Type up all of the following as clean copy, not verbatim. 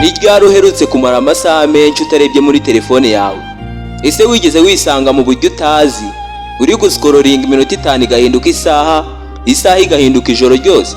Ni ryari uherutse kumara amasaha menshi utarebye muri telefone yawe? Ese wigeze wisanga mu buryo utazi uri guskororinga iminota 5 igahinduka isaha igahinduka ijoro ryose?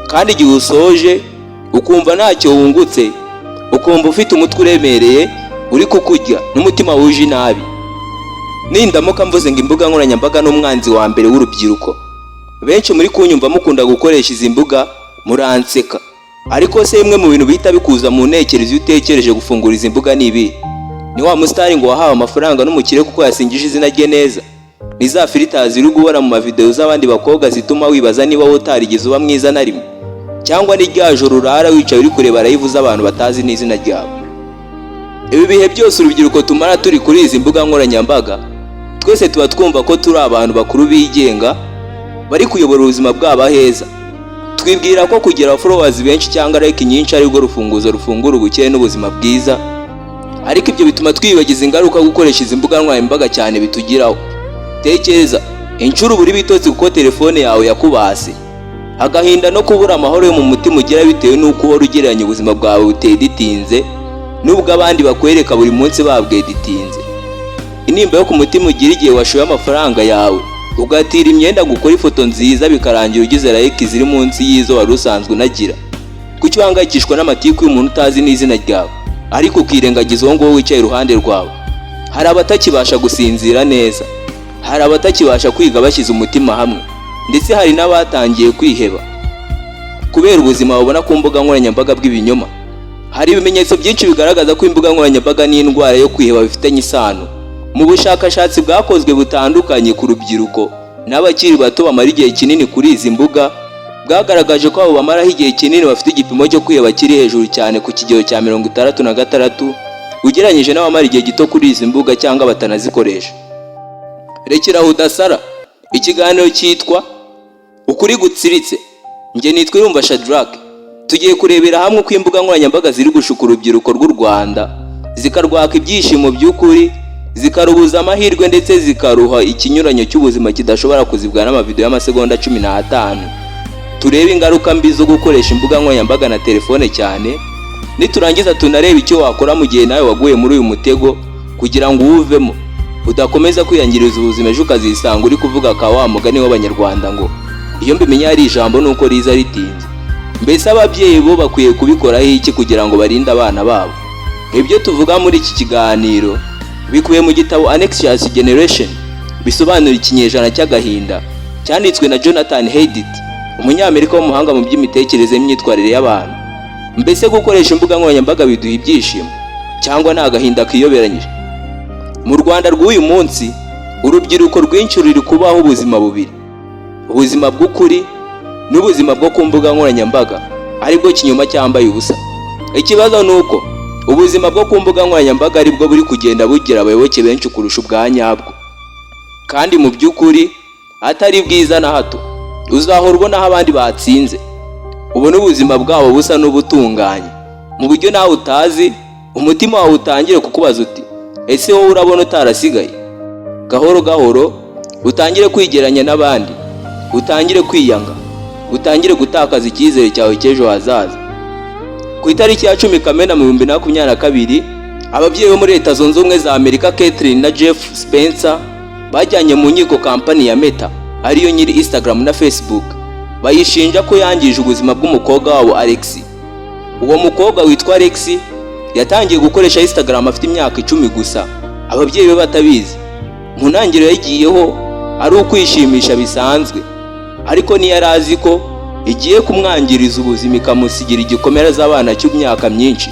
Kandi igihe usoje ukumva ntacyo wungutse, ukumva ufite umutwe uremereye uri kukurya n'umutima wuje inabi. Nindamuka mvuze ngo imbuga nkoranyambaga n'umwanzi wa mbere w'urubyiruko, benshi muri kunyumva mukunda gukoresha izi mbuga muranseka. Ariko se imwe mu bintu bihita bikuza mu ntekerezo iyo utekereje gufungura izi mbuga nibi? Ni wa mustari ngo wahawe amafaranga n'umukire kuko yasingije izina rye neza? Ni za filters ziri gubona mu mavideo z'abandi bakobwa zituma wibaza niba utarigeze uba mwiza na rimwe? Cyangwa ni rya joro urara wicaye uri kureba live z'abantu batazi n'izina ryawe? Ibi bihe byose urubyiruko tumara turi kuri izi mbuga nkoranyambaga, twese tuba twumva ko turi abantu bakuru bigenga bari kuyobora ubuzima bwabo heza. Twibwira ko kugira followers benshi cyangwa like nyinshi ari rwo rufunguzo rufungura ubukire n'ubuzima bwiza. Ariko ibyo bituma twibagiza ingaruka gukoresha izi mbuga nkoranyambaga cyane bitugiraho. Tekereza inshuro buri bitotsi kuko telefone yawe yakubase, agahinda no kubura amahoro yo mu mutima ugira bitewe n'uko wari ugereranya ubuzima bwawe buteditinze nubwo abandi bakwereka buri munsi babweditinze. Inimba yo ku mutima ugira igihe washoye amafaranga yawe ugatira imyenda gukora ifoto nziza bikarangira ugize like ziri munsi y'izo wari usanzwe unagira. Kuki uhangayikishwa n'amatiku y'umuntu utazi n'izina ryawe ariko ukirengagiza uwo ngo wicaye iruhande rwawe? Hari abatakibasha gusinzira neza, hari abatakibasha kwiga bashyize umutima hamwe, ndetse hari n'abatangiye kwiheba kubera ubuzima babona ku mbuga nkoranyambaga bw'ibinyoma. Hari ibimenyetso byinshi bigaragaza ko imbuga nkoranyambaga n'indwara yo kwiheba bifitanye isano. Mu bushakashatsi bwakozwe butandukanye ku rubyiruko n'abakiri bato bamara igihe kinini kuri izi mbuga, bwagaragaje ko abo bamaraho igihe kinini bafite igipimo cyo kwiheba kiri hejuru cyane ku kigero cya 66 ugereranyije n'abamara igihe gito kuri izi mbuga cyangwa batanazikoresha. Rekeraho udasara. Ikiganiro cyitwa Ukuri Gutsiritse. Nge nitwa Irumva Shadrack. Tugiye kurebera hamwe uko imbuga nkoranyambaga ziri gushuka urubyiruko rw'u Rwanda, zikarwaka ibyishimo by'ukuri, zikarubuza amahirwe ndetse zikaruha ikinyuranyo cy'ubuzima kidashobora kuzibwa n'amavideo y'amasegonda 15. Turebe ingaruka mbi zo gukoresha imbuga nkoranyambaga na telefone cyane. Niturangiza tunareba icyo wakora mu gihe nawe waguye muri uyu mutego kugira ngo uwuvemo, udakomeza kwiyangiriza ubuzima ejo ukazisanga uri kuvuga ka wa mugani w'Abanyarwanda ngo iyo mbimenya ari ijambo nuko riza ritinze. Mbese ababyeyi bo bakwiye kubikoraho iki kugira ngo barinde abana babo? Ibyo tuvuga muri iki kiganiro bikubiye mu gitabo Anxious Generation, bisobanura ikinyejana cy'agahinda, cyanditswe na Jonathan Haidt, umunyamerika w'umuhanga mu by'imitekerereze n'imyitwarire y'abantu. Mbese gukoresha imbuga nkoranyambaga biduha ibyishimo cyangwa ni agahinda kiyoberanyije? Mu Rwanda rw'uyu munsi urubyiruko rwinshi ruri kubaho ubuzima bubiri: ubuzima bw'ukuri n'ubuzima bwo ku mbuga nkoranyambaga, aribwo kinyoma cyambaye ubusa. Ikibazo nuko ubuzima bwo ku mbuga nkoranyambaga aribwo buri kugenda bugira abayoboke benshi kurusha ubwa nyabwo, kandi mu by'ukuri atari bwiza na hato. Uzahora ubonaho abandi batsinze, ubona ubuzima bwabo busa n'ubutunganye mu buryo nawe utazi. Umutima wawe utangire kukubaza uti ese wowe urabona utarasigaye? Gahoro gahoro utangire kwigeranya n'abandi, utangire kwiyanga, utangire gutakaza icyizere cyawe cy'ejo hazaza. Ku itariki ya 10 Kamena mu 2022, ababyeyi bo muri Leta Zunze Ubumwe za Amerika Catherine na Jeff Spencer bajyanye mu nkiko kampani ya Meta ariyo nyiri Instagram na Facebook, bayishinja ko yangije ubuzima bw'umukobwa wabo Alex. Uwo mukobwa witwa Alex yatangiye gukoresha Instagram afite imyaka 10 gusa, ababyeyi be batabizi. Mu ntangiriro yagiyeho ari ukwishimisha bisanzwe, ariko ntiyarazi ko igiye kumwangiriza ubuzima ikamusigira igikomere z'abana cy'imyaka myinshi.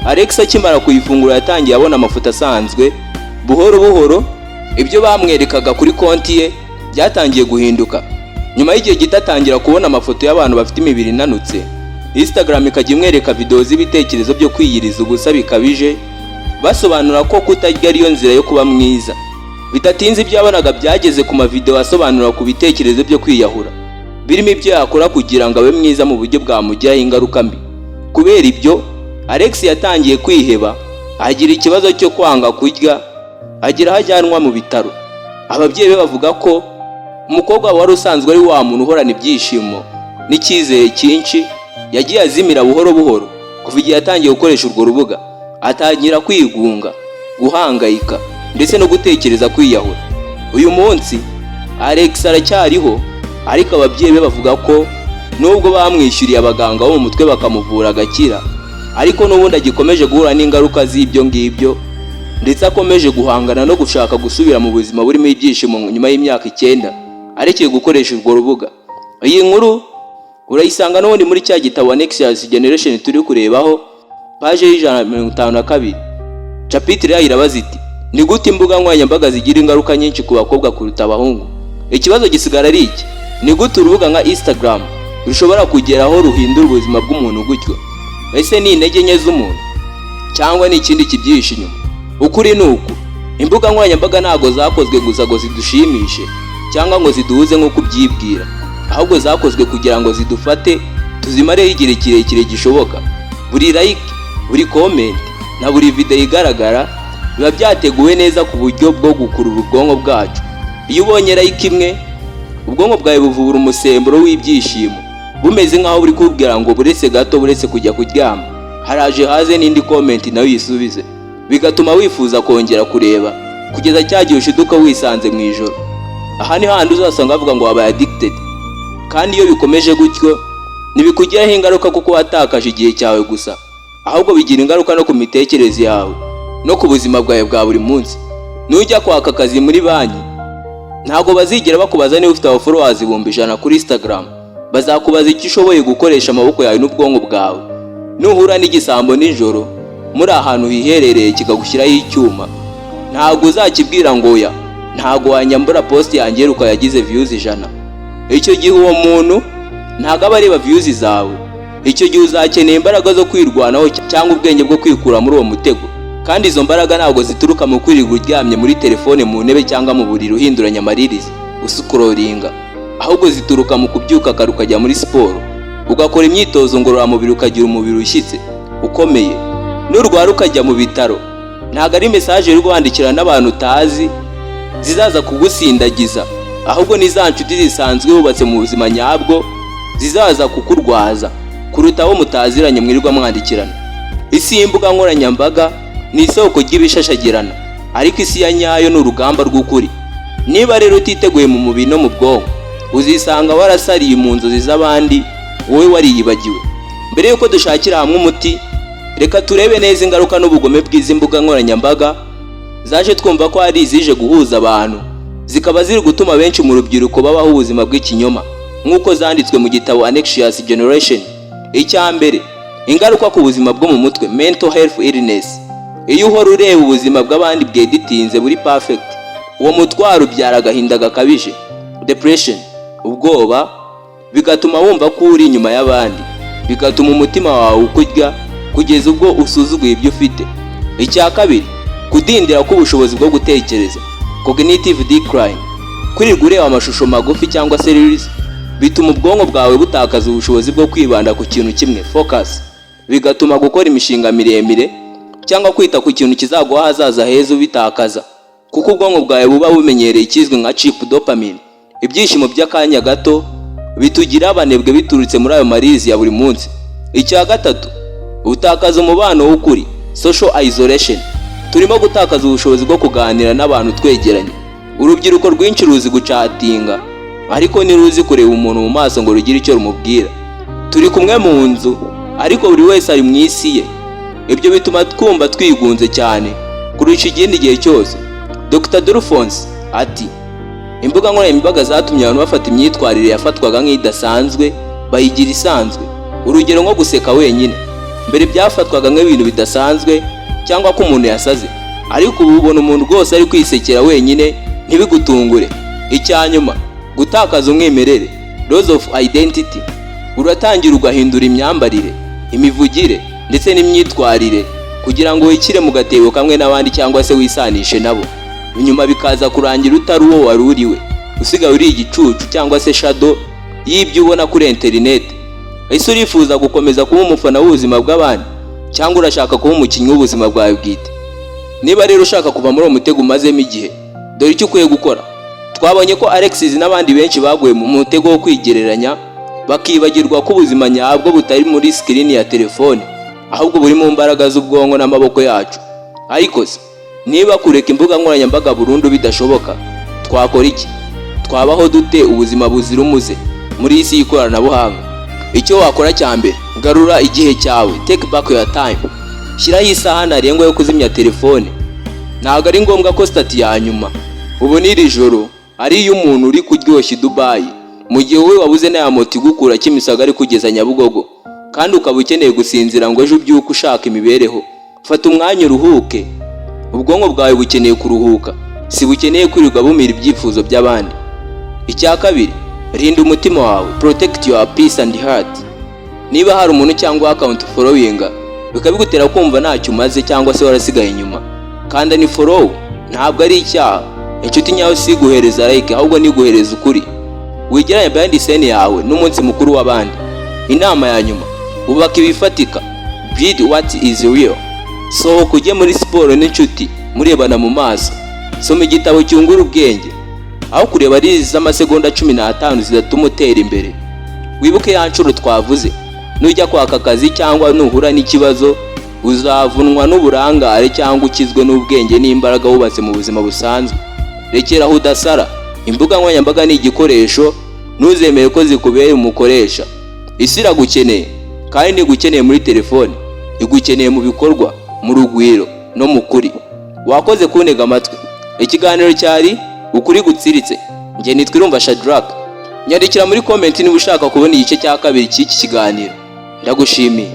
Alex akimara kuyifungura yatangiye abona amafoto asanzwe. Buhoro buhoro ibyo bamwerekaga kuri konti ye byatangiye guhinduka. Nyuma y'igihe gito atangira kubona amafoto y'abantu bafite imibiri inanutse. Instagram ikajya imwereka video z'ibitekerezo byo kwiyiriza ubusa bikabije, basobanura ko kutarya ariyo nzira yo kuba mwiza. Bidatinze ibyo yabonaga byageze ku mavideo asobanura ku bitekerezo byo kwiyahura, birimo ibyo yakora kugira ngo abe mwiza mu buryo bwamugiraho ingaruka mbi. Kubera ibyo Alex yatangiye kwiheba, agira ikibazo cyo kwanga kurya, agira hajyanwa mu bitaro. Ababyeyi be bavuga ko umukobwa wari usanzwe ari wa muntu uhorana ibyishimo n'icyizere cyinshi yagiye azimira buhoro buhoro Kuva igihe yatangiye gukoresha urwo rubuga atangira kwigunga, guhangayika ndetse no gutekereza kwiyahura. Uyu munsi Alex aracyariho, ariko ababyeyi be bavuga ko nubwo bamwishyuriye abaganga bo mu mutwe bakamuvura agakira, ariko n'ubundi agikomeje guhura n'ingaruka z'ibyo ngibyo, ndetse akomeje guhangana no gushaka gusubira mu buzima burimo ibyishimo nyuma y'imyaka 9 arekeye gukoresha urwo rubuga. Iyi nkuru urayisanga n'ubundi muri cya gitabo Next Generation turi kurebaho page y'152. Chapitre yayo irabaza iti: ni gute imbuga nkoranyambaga zigira ingaruka nyinshi ku bakobwa kuruta abahungu? Ikibazo gisigara ari iki: ni gute urubuga nka Instagram rushobora kugeraho ruhindura ubuzima bw'umuntu gutyo? Ese ni intege nke z'umuntu cyangwa ni ikindi kibyihishe inyuma? Ukuri ni uku, imbuga nkoranyambaga ntago zakozwe gusa ngo zidushimishe cyangwa ngo ziduhuze nk'uko ubyibwira, ahubwo zakozwe kugira ngo zidufate tuzimareho igihe kirekire gishoboka. Buri like, buri comment na buri video igaragara biba byateguwe neza ku buryo bwo gukurura ubwonko bwacu. Iyo ubonye like imwe, ubwonko bwawe buvubura umusemburo w'ibyishimo, bumeze nk'aho buri kubwira ngo buretse gato, buretse kujya kuryama, haraje haze n'indi comment nayo yisubize, bigatuma wifuza kongera kureba kugeza cyagiye ushiduka wisanze mu ijoro. Aha ni handi uzasanga bavuga ngo wabaye addicted, kandi iyo bikomeje gutyo ntibikugiraho ingaruka kuko watakaje igihe cyawe gusa, ahubwo bigira ingaruka no ku mitekerereze yawe no ku buzima bwawe bwa buri munsi. Nujya kwaka akazi muri banki, ntago bazigera bakubaza niba ufite followers 100 kuri Instagram, bazakubaza icyo ushoboye gukoresha amaboko yawe n'ubwonko bwawe. Nuhura n'igisambo nijoro muri ahantu hiherereye kikagushyiraho icyuma, ntago uzakibwira ngo oya, ntago wanyambura post yanjye ruko yagize views 100. Icyo gihe uwo muntu ntago aba areba views zawe, icyo gihe uzakeneye imbaraga zo kwirwanaho cyangwa ubwenge bwo kwikura muri uwo mutego. Kandi izo mbaraga ntabwo zituruka mu kwirirwa uryamye muri telefone mu ntebe cyangwa mu buriri uhinduranya amaririzi uscrollinga, ahubwo zituruka mu kubyuka kare ukajya muri siporo, ugakora imyitozo ngororamubiri, ukagira umubiri ushyitse ukomeye. N'urwara ukajya mu bitaro, ntago ari message uri kwandikira n'abantu utazi zizaza kugusindagiza, ahubwo ni za nshuti zisanzwe hubatse mu buzima nyabwo zizaza kukurwaza kuruta abo mutaziranye mwirirwa mwandikirana. Isi y'imbuga nkoranyambaga ni isoko ry'ibishashagirana, ariko isi ya nyayo ni urugamba rw'ukuri. Niba rero utiteguye mu mubiri no mu bwonko, uzisanga warasariye mu nzozi z'abandi, wowe wariyibagiwe. Mbere yuko dushakira hamwe umuti, reka turebe neza ingaruka n'ubugome bw'izi mbuga nkoranyambaga zaje twumva ko ari izije guhuza abantu, zikaba ziri gutuma benshi mu rubyiruko babaho ubuzima bw'ikinyoma nk'uko zanditswe mu gitabo Next Generation. Icyambere, ingaruka ku buzima bwo mu mutwe, mental health illness. Iyo uhora ureba ubuzima bw'abandi bweditinze buri perfect, uwo mutwaro ubyara agahinda gakabije, depression, ubwoba, bigatuma wumva ko uri inyuma y'abandi, bigatuma umutima wawe ukurya kugeza ubwo usuzuguye ibyo ufite. Icya kabiri, kudindira k'ubushobozi bwo gutekereza, cognitive decline. Kwirirwa ureba amashusho magufi cyangwa series bituma ubwonko bwawe butakaza ubushobozi bwo kwibanda ku kintu kimwe, focus, bigatuma gukora imishinga miremire cyangwa kwita ku kintu kizaguha ahazaza heza ubitakaza, kuko ubwonko bwawe buba bumenyereye ikizwi nka cheap dopamine, ibyishimo by'akanya gato bitugira abanebwe biturutse muri ayo marizi ya buri munsi. Icya gatatu, utakaza umubano w'ukuri, social isolation. Turimo gutakaza ubushobozi bwo kuganira n'abantu twegeranye. Urubyiruko rwinshi ruzi gucatinga, ariko ntiruzi kureba umuntu mu maso ngo rugire icyo rumubwira. Turi kumwe mu nzu, ariko buri wese ari mu isi ye. Ibyo bituma twumva twigunze cyane kurusha ikindi gihe cyose. Dr. Dolphins ati: imbuga nkoranyambaga zatumye abantu bafata imyitwarire yafatwaga nk'idasanzwe bayigira isanzwe. Urugero nko guseka wenyine, mbere byafatwaga nk'ibintu bidasanzwe cyangwa ko umuntu yasaze, ariko ubu ubona umuntu rwose ari kwisekera wenyine ntibigutungure. Icyanyuma, gutakaza umwimerere, loss of identity. Uratangira ugahindura imyambarire, imivugire ndetse n'imyitwarire kugira ngo wikire mu gatebo kamwe n'abandi cyangwa se wisanishe nabo. Inyuma bikaza kurangira utari uwo wari uriwe, usigaye uri igicucu cyangwa se shadow y'ibyo ubona kuri internet. Ese urifuza gukomeza kuba umufana w'ubuzima bw'abandi cyangwa urashaka kuba umukinnyi w'ubuzima bwawe bwite? Niba rero ushaka kuva muri uwo mutego umazemo igihe, dore icyo ukwiye gukora. Twabonye ko Alexis n'abandi benshi baguye mu mutego wo kwigereranya, bakibagirwa ko ubuzima nyabwo butari muri screen ya telefone, ahubwo buri mu mbaraga z'ubwonko n'amaboko yacu. Ariko se niba kureka imbuga nkoranyambaga burundu bidashoboka, twakora iki? Twabaho dute ubuzima buzira umuze muri isi y'ikoranabuhanga? Icyo wakora cya mbere, garura igihe cyawe, take back your time. Shyiraho isaha ntarengwa yo kuzimya telefone. Ntabwo ari ngombwa ko stati ya nyuma ubu n'iri joro ari iy'umuntu uri kuryoshya i Dubai, mu gihe wowe wabuze n'aya moto igukura Kimisagara kugeza Nyabugogo, kandi ukaba ukeneye gusinzira ngo ejo ubyuke ushaka imibereho. Fata umwanya uruhuke. Ubwonko bwawe bukeneye kuruhuka, si bukeneye kwirirwa bumira ibyifuzo by'abandi. Icya kabiri, rinda umutima wawe, protect your peace and heart. Niba hari umuntu cyangwa account following bikabigutera kumva ntacyo umaze cyangwa se warasigaye inyuma, kandi ni follow, ntabwo ari icyaha. Inshuti nyawe si guhereza like, ahubwo ni guhereza ukuri. Wigeranya behind scene yawe n'umunsi mukuru w'abandi. Inama ya nyuma, ubaka ibifatika, build what is real. Sohoka ujye muri siporo n'inshuti, murebana mu maso. Soma igitabo cyungura ubwenge, aho kureba ari z'amasegonda 15 zidatuma utera imbere. Wibuke ya nshuro twavuze, nujya kwaka akazi cyangwa nuhura n'ikibazo, uzavunwa n'uburangare cyangwa ukizwe n'ubwenge n'imbaraga wubatse mu buzima busanzwe. Rekera aho udasara. Imbuga nkoranyambaga ni igikoresho, ntuzemere ko zikubera umukoresha. Isi iragukeneye, kandi ntigukeneye muri telefone, igukeneye mu bikorwa, mu rugwiro no mu kuri. Wakoze kuntega amatwi. Ikiganiro cyari ukuri gutsiritse. Nge nitwa Irumva Shadrack. Nyandikira muri comment niba ushaka kubona igice cya kabiri cy'iki kiganiro. Ndagushimiye.